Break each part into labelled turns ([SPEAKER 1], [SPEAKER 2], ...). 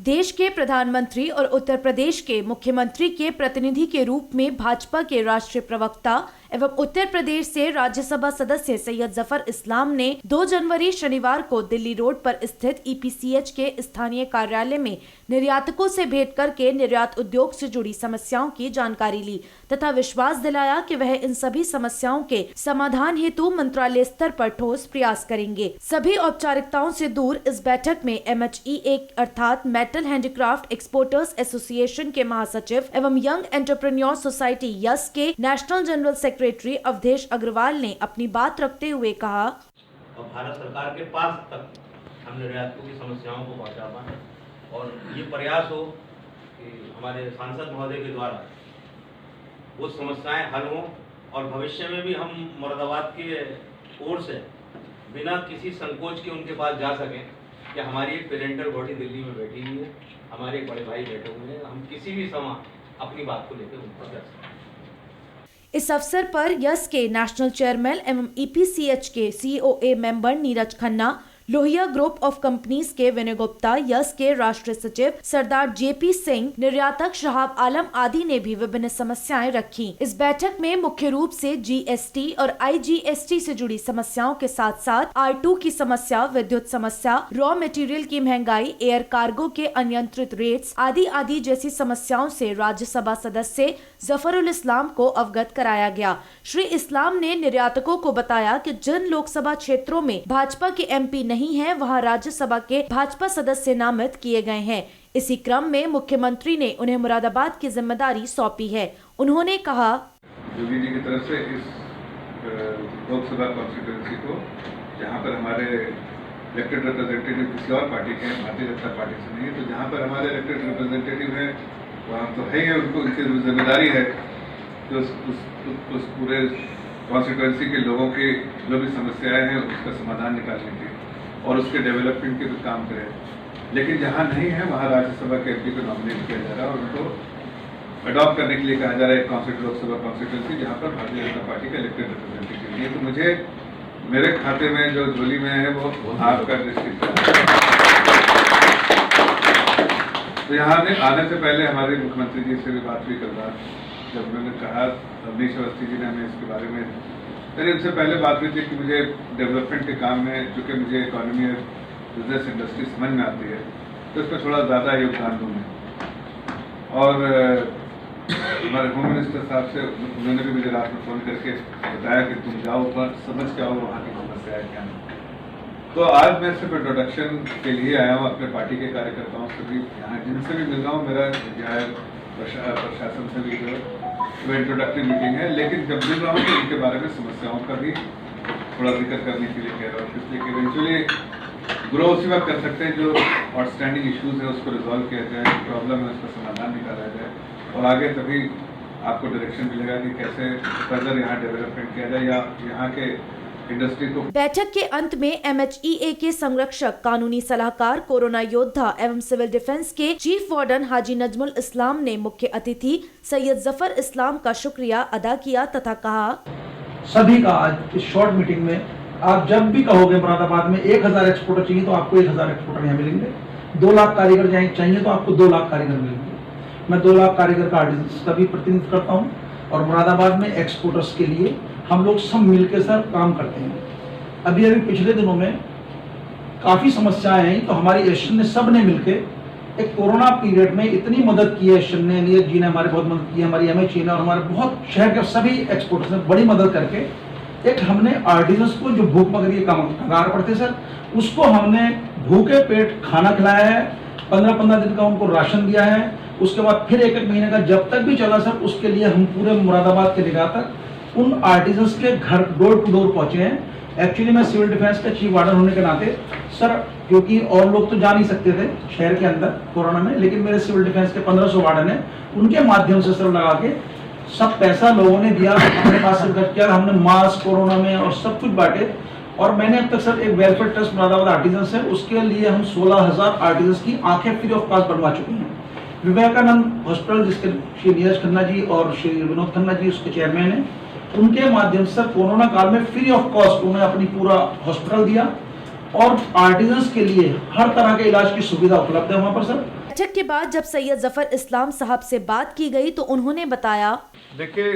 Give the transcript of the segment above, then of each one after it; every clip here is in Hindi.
[SPEAKER 1] देश के प्रधानमंत्री और उत्तर प्रदेश के मुख्यमंत्री के प्रतिनिधि के रूप में भाजपा के राष्ट्रीय प्रवक्ता एवं उत्तर प्रदेश से राज्यसभा सदस्य सैयद जफर इस्लाम ने 2 जनवरी शनिवार को दिल्ली रोड पर स्थित EPCH के स्थानीय कार्यालय में निर्यातकों से भेंट करके निर्यात उद्योग से जुड़ी समस्याओं की जानकारी ली तथा विश्वास दिलाया कि वह इन सभी समस्याओं के समाधान हेतु मंत्रालय स्तर पर ठोस प्रयास करेंगे। सभी औपचारिकताओं से दूर इस बैठक में MHEA अर्थात मेटल हैंडीक्राफ्ट एक्सपोर्टर्स एसोसिएशन के महासचिव एवं यंग एंटरप्रेन्योर सोसाइटी यस के national general secretary Awadhesh Agarwal ने अपनी बात रखते हुए कहा,
[SPEAKER 2] और भारत सरकार के पास तक हम निर्यातकों की समस्याओं को पहुंचा पाए और ये प्रयास हो कि हमारे सांसद महोदय के द्वारा वो समस्याएं हल हों और भविष्य में भी हम मुरादाबाद की ओर से बिना किसी संकोच के उनके पास जा सकें कि हमारी एक पेरेंटल बॉडी दिल्ली में बैठी हुई है, हमारे एक बड़े भाई बैठे हुए हैं, हम किसी भी समय अपनी बात को लेकर उन पर जा सकें।
[SPEAKER 1] इस अवसर पर यस के नेशनल चेयरमैन एवं EPCH के COA member Neeraj Khanna, Lohia group of companies के विनय गुप्ता, यस के राष्ट्रीय सचिव सरदार JP सिंह, निर्यातक शहाब आलम आदि ने भी विभिन्न समस्याएं रखी। इस बैठक में मुख्य रूप से GST और IGST से जुड़ी समस्याओं के साथ साथ R2 की समस्या, विद्युत समस्या, रॉ मटेरियल की महंगाई, एयर कार्गो के अनियंत्रित रेट्स आदि जैसी समस्याओं से राज्यसभा सदस्य जफरुल इस्लाम को अवगत कराया गया। श्री इस्लाम ने निर्यातकों को बताया कि जिन लोकसभा क्षेत्रों में भाजपा के MP नहीं है, वहां राज्यसभा के भाजपा सदस्य नामित किए गए हैं। इसी क्रम में मुख्यमंत्री ने उन्हें मुरादाबाद की जिम्मेदारी सौंपी है। उन्होंने कहा,
[SPEAKER 3] योगी जी की तरफ से इस लोकसभा कॉन्स्टिट्यूंसी को, जहां पर हमारे इलेक्टेड रिप्रेजेंटेटिव किसी और पार्टी के हैं, भारतीय जनता पार्टी से नहीं, तो जहां पर हमारे इलेक्टेड रिप्रेजेंटेटिव हैं वहाँ तो है ही, उनको उनकी जिम्मेदारी है कि उस पूरे कॉन्स्टिट्यूंसी के लोगों की जो भी समस्याएं हैं उसका समाधान निकालने की और उसके डेवलपमेंट के भी काम करें। लेकिन जहाँ नहीं है वहाँ राज्यसभा के MP को नॉमिनेट किया जा रहा है और उनको अडॉप्ट करने के लिए कहा जा रहा है लोकसभा कॉन्स्टिट्यूंसी जहाँ पर भारतीय जनता पार्टी के इलेक्टेड रिप्रेजेंटेटिव है। तो मुझे मेरे खाते में जो झोली में है वो आपका डिस्ट्रिक्ट। तो यहाँ आने से पहले हमारे मुख्यमंत्री जी से भी बात हुई कल रात, जब उन्होंने कहा, अवनीश अवस्थी जी ने हमें इसके बारे में, मेरी उनसे पहले बात हुई थी कि मुझे डेवलपमेंट के काम में, चूँकि मुझे इकोनॉमी और बिजनेस इंडस्ट्री समझ में आती है, तो इसमें थोड़ा ज़्यादा योगदान दूँ मैं। और हमारे होम मिनिस्टर साहब से उन्होंने भी मुझे रात में फ़ोन करके बताया कि तुम जाओ पर समझ के आओ वहाँ की समस्या है क्या नहीं। तो आज मैं सिर्फ इंट्रोडक्शन के लिए आया हूँ, अपने पार्टी के कार्यकर्ताओं से भी यहाँ जिनसे भी मिल रहा हूँ, मेरा यहाँ प्रशासन से भी जो इंट्रोडक्टरी मीटिंग है, लेकिन जब मिल रहा हूँ तो इनके बारे में समस्याओं का भी थोड़ा जिक्र करने के लिए कह रहा हूँ, इसलिए कि इवेंचुअली ग्रो उसी वक्त कर सकते हैं जो आउटस्टैंडिंग इश्यूज है उसको रिजॉल्व किया जाए, प्रॉब्लम है उसका समाधान निकाला जाए और आगे तभी आपको डायरेक्शन मिलेगा कि कैसे फर्दर यहाँ डेवलपमेंट किया जाए या यहाँ के इंडस्ट्री को।
[SPEAKER 1] बैठक के अंत में MHEA के संरक्षक, कानूनी सलाहकार, कोरोना योद्धा एवं सिविल डिफेंस के चीफ वार्डन हाजी नजमुल इस्लाम ने मुख्य अतिथि सैयद जफर इस्लाम का शुक्रिया अदा किया तथा कहा,
[SPEAKER 4] सभी का आज इस शॉर्ट मीटिंग में आप जब भी कहोगे मुरादाबाद में 1000 एक्सपोर्टर चाहिए तो आपको 1000 एक्सपोर्टर यहाँ मिलेंगे, 2 लाख कारीगर चाहिए तो आपको 2 लाख कारीगर मिलेंगे। मैं 2 लाख कारीगर का आर्टिस्ट का भी प्रतिनिधित्व करता हूँ और मुरादाबाद में एक्सपोर्टर्स के लिए हम लोग सब मिलकर सर काम करते हैं। अभी पिछले दिनों में काफ़ी समस्याएं आई तो हमारी एशियन ने सब ने मिलकर एक कोरोना पीरियड में इतनी मदद की है, एशियन ने, नीरज जी ने हमारी बहुत मदद की, हमारी MHEA ने और हमारे बहुत शहर के सभी एक्सपोर्टर्स ने बड़ी मदद करके एक हमने आर्टिजन्स को जो भूखमरी कगार पड़ते सर, उसको हमने भूखे पेट खाना खिलाया है, 15-15 दिन का उनको राशन दिया है। उसके बाद फिर 1-1 महीने का जब तक भी चला सर, उसके लिए हम पूरे मुरादाबाद के निगाह तक उन आर्टिजन्स के घर डोर टू डोर पहुंचे हैं। एक्चुअली मैं सिविल डिफेंस का चीफ वार्डन होने के नाते सर, क्योंकि और लोग तो जा नहीं सकते थे शहर के अंदर कोरोना में, लेकिन मेरे सिविल डिफेंस के 1500 वार्डन हैं, उनके माध्यम से सर लगा के सब पैसा लोगों ने दिया, अपने पास से खर्च किया, हमने मास्क कोरोना में और सब कुछ बांटे। और मैंने अब तक सर एक वेलफेयर ट्रस्ट मुरादाबाद आर्टिजन्स है, उसके लिए हम 16,000 आर्टिजन्स की आंखें फ्री ऑफ कॉस्ट बनवा चुके हैं। विवेकानंद हॉस्पिटल, जिसके श्री नीरज खन्ना जी और श्री विनोद खन्ना जी उसके चेयरमैन हैं, उनके माध्यम से कोरोना काल में फ्री ऑफ कॉस्ट उन्होंने अपनी पूरा हॉस्पिटल दिया और आर्टिजन्स के लिए हर तरह के इलाज की सुविधा उपलब्ध है वहाँ पर सर।
[SPEAKER 1] बैठक के बाद जब सैयद जफर इस्लाम साहब से बात की गई तो उन्होंने बताया,
[SPEAKER 3] देखिए,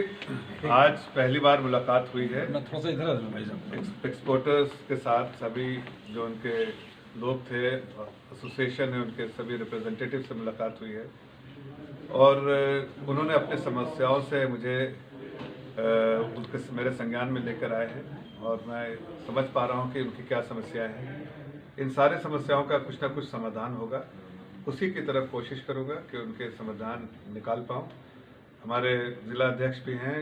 [SPEAKER 3] आज पहली बार मुलाकात हुई है
[SPEAKER 4] मैं थोड़ा सा इधर आ जाऊं भाई साहब।
[SPEAKER 3] एक्सपोर्टर्स के साथ सभी जो उनके लोग थे, एसोसिएशन है, उनके सभी रिप्रेजेंटेटिव से मुलाकात हुई है और उन्होंने अपने समस्याओं से मुझे उनके मेरे संज्ञान में लेकर आए हैं और मैं समझ पा रहा हूं कि उनकी क्या समस्याएं हैं। इन सारे समस्याओं का कुछ ना कुछ समाधान होगा, उसी की तरफ कोशिश करूंगा कि उनके समाधान निकाल पाऊं। हमारे जिला अध्यक्ष भी हैं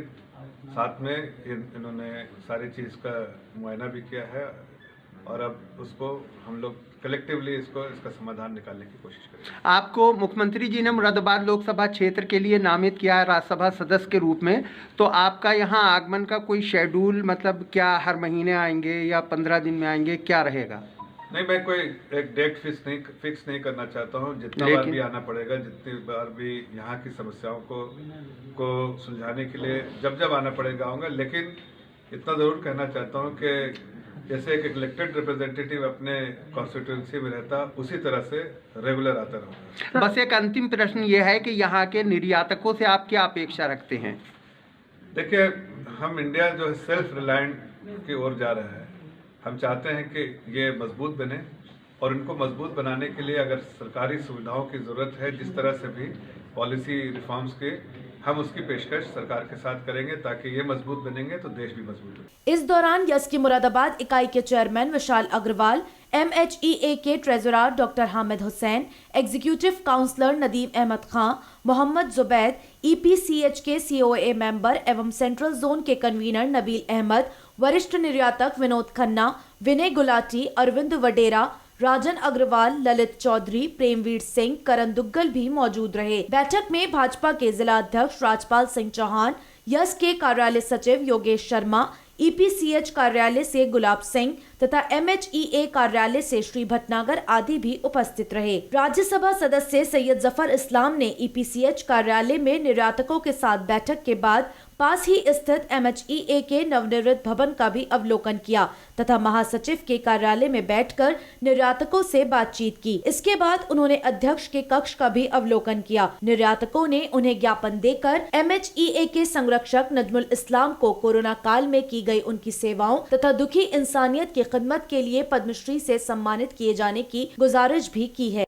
[SPEAKER 3] साथ में, इन्होंने सारी चीज़ का मुआयना भी किया है और अब उसको हम लोग कलेक्टिवली इसका समाधान निकालने की कोशिश करेंगे।
[SPEAKER 5] आपको मुख्यमंत्री जी ने मुरादाबाद लोकसभा क्षेत्र के लिए नामित किया है राज्यसभा सदस्य के रूप में, तो आपका यहाँ आगमन का कोई शेड्यूल, मतलब क्या हर महीने आएंगे या 15 दिन में आएंगे, क्या रहेगा?
[SPEAKER 3] नहीं, मैं कोई एक डेट फिक्स नहीं करना चाहता हूँ। जितना बार भी आना पड़ेगा, जितनी बार भी यहाँ की समस्याओं को सुलझाने के लिए जब आना पड़ेगा आऊँगा, लेकिन इतना ज़रूर कहना चाहता हूँ कि जैसे एक इलेक्टेड रिप्रेजेंटेटिव अपने कॉन्स्टिट्यूंसी में रहता, उसी तरह से रेगुलर आता रहूँगा।
[SPEAKER 5] बस एक अंतिम प्रश्न ये है कि यहाँ के निर्यातकों से आप क्या अपेक्षा रखते हैं?
[SPEAKER 3] देखिए, हम इंडिया जो है सेल्फ रिलायंट की ओर जा रहा है। हम चाहते हैं कि ये मजबूत बने और इनको मजबूत बनाने के लिए अगर सरकारी सुविधाओं की ज़रूरत है, जिस तरह से भी पॉलिसी रिफॉर्म्स के, हम उसकी पेशकश सरकार के साथ करेंगे ताकि ये मजबूत बनेंगे तो देश भी मजबूत बनेगा।
[SPEAKER 1] इस दौरान यस की मुरादाबाद इकाई के चेयरमैन विशाल अग्रवाल, MHEA के treasurer doctor Hamid Hussain, executive councillor Nadeem Ahmed Khan, Mohammad Zubaid, EPCH के COA मेंबर एवं सेंट्रल जोन के कन्वीनर नबील अहमद, वरिष्ठ निर्यातक विनोद खन्ना, विनय गुलाटी, अरविंद वडेरा, राजन अग्रवाल, ललित चौधरी, प्रेमवीर सिंह, करण दुग्गल भी मौजूद रहे। बैठक में भाजपा के जिला अध्यक्ष राजपाल सिंह चौहान, यस के कार्यालय सचिव योगेश शर्मा, EPCH कार्यालय से गुलाब सिंह तथा MHEA कार्यालय से श्री भटनागर आदि भी उपस्थित रहे। राज्यसभा सदस्य सैयद जफर इस्लाम ने EPCH कार्यालय में निर्यातकों के साथ बैठक के बाद पास ही स्थित MHEA के नवनिर्मित भवन का भी अवलोकन किया तथा महासचिव के कार्यालय में बैठकर निर्यातकों से बातचीत की। इसके बाद उन्होंने अध्यक्ष के कक्ष का भी अवलोकन किया। निर्यातकों ने उन्हें ज्ञापन देकर MHEA के संरक्षक नजमुल इस्लाम को कोरोना काल में की गई उनकी सेवाओं तथा दुखी इंसानियत की खिदमत के लिए पद्मश्री से सम्मानित किए जाने की गुजारिश भी की है।